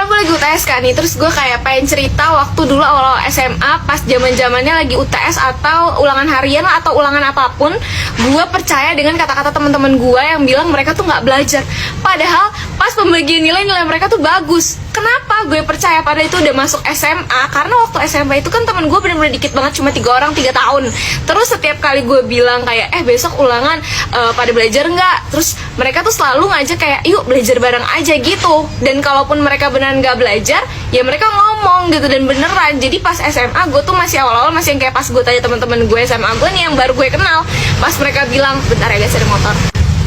Karena gue lagi UTS kan nih, terus gue kayak pengen cerita waktu dulu awal SMA pas zaman-zamannya lagi UTS atau ulangan harian lah, atau ulangan apapun. Gue percaya dengan kata-kata teman-teman gue yang bilang mereka tuh nggak belajar. Padahal pas pembagian nilai mereka tuh bagus. Kenapa gue percaya pada itu udah masuk SMA? Karena waktu SMA itu kan temen gue bener-bener dikit banget, cuma 3 orang 3 tahun. Terus setiap kali gue bilang kayak besok ulangan pada belajar nggak? Terus mereka tuh selalu ngajak kayak yuk belajar bareng aja gitu. Dan kalaupun mereka beneran nggak belajar, ya mereka ngomong gitu dan beneran. Jadi pas SMA gue tuh masih awal-awal masih yang kayak pas gue tanya teman-teman gue SMA gue nih yang baru gue kenal, pas mereka bilang bentar ya guys ada motor.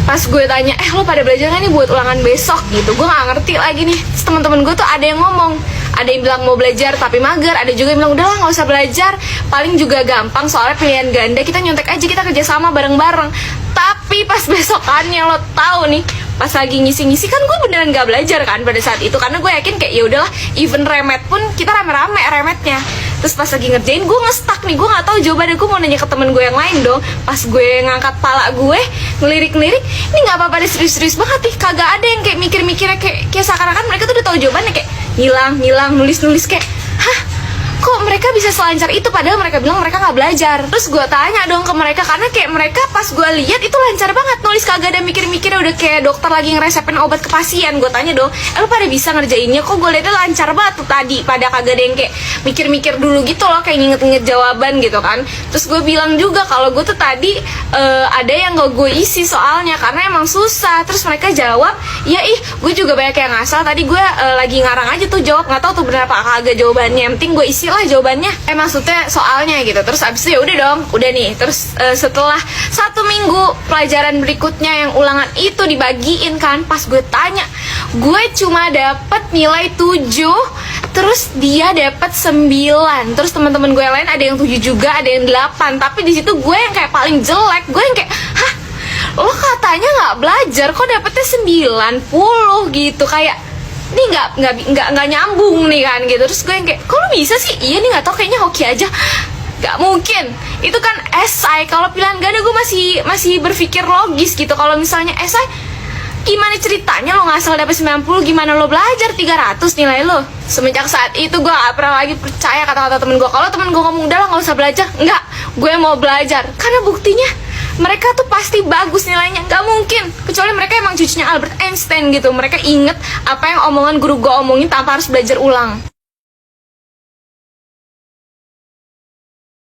Pas gue tanya, lo pada belajar gak nih buat ulangan besok gitu? Gue gak ngerti lagi nih. Terus teman-teman gue tuh ada yang ngomong, ada yang bilang mau belajar tapi mager, ada juga yang bilang udahlah gak usah belajar, paling juga gampang soalnya pilihan ganda, kita nyontek aja, kita kerjasama bareng-bareng. Tapi pas besokannya lo tahu nih, pas lagi ngisi-ngisi kan gue beneran gak belajar kan pada saat itu, karena gue yakin kayak ya udahlah, even remet pun kita rame-rame remetnya. Terus pas lagi ngerjain gue nge-stuck nih, gue nggak tahu jawabannya. Gue mau nanya ke temen gue yang lain dong. Pas gue ngangkat pala gue ngelirik-ngelirik, ini nggak apa-apa deh, serius-serius banget nih, kagak ada yang kayak mikir-mikirnya kayak seakan-akan mereka tuh udah tahu jawabannya, kayak ngilang nulis kayak hah, kok mereka bisa selancar itu padahal mereka bilang mereka nggak belajar. Terus gue tanya dong ke mereka, karena kayak mereka pas gue lihat itu lancar banget nulis, kagak ada mikir-mikirnya, udah kayak dokter lagi ngeresepin obat ke pasien. Gue tanya dong, lo pada bisa ngerjainnya? Kok gue liatnya lancar banget tuh tadi, pada kagak ada yang kayak mikir-mikir dulu gitu loh, kayak nginget-nginget jawaban gitu kan. Terus gue bilang juga kalau gue tuh tadi ada yang gak gue isi soalnya karena emang susah. Terus mereka jawab, ya gue juga banyak yang ngasal, tadi gue lagi ngarang aja tuh jawab, nggak tahu tuh bener apa kagak jawabannya, yang penting gue isi lah jawabannya, maksudnya soalnya gitu. Terus abis itu ya udah dong, udah nih. Terus setelah 1 minggu pelajaran berikutnya yang ulangan itu dibagiin kan, pas gue tanya, gue cuma dapet nilai 7, terus dia dapet 9. Terus teman-teman gue yang lain ada yang 7 juga, ada yang 8. Tapi di situ gue yang kayak paling jelek, gue yang kayak hah, lo katanya nggak belajar kok dapetnya 90 gitu, kayak ini nggak nyambung nih kan gitu. Terus gue yang kayak kok lo bisa sih? Iya nih nggak tau, kayaknya hoki aja. Gak mungkin, itu kan esai. Kalau pilihan ganda gue masih berpikir logis gitu. Kalau misalnya esai, gimana ceritanya lo ngasal dapet 90, gimana lo belajar 300 nilai lo? Semenjak saat itu gue gak pernah lagi percaya kata-kata temen gue. Kalau temen gue ngomong udah lah gak usah belajar, enggak, gue mau belajar. Karena buktinya mereka tuh pasti bagus nilainya, gak mungkin. Kecuali mereka emang cucunya Albert Einstein gitu, mereka inget apa yang omongan guru gue omongin tanpa harus belajar ulang.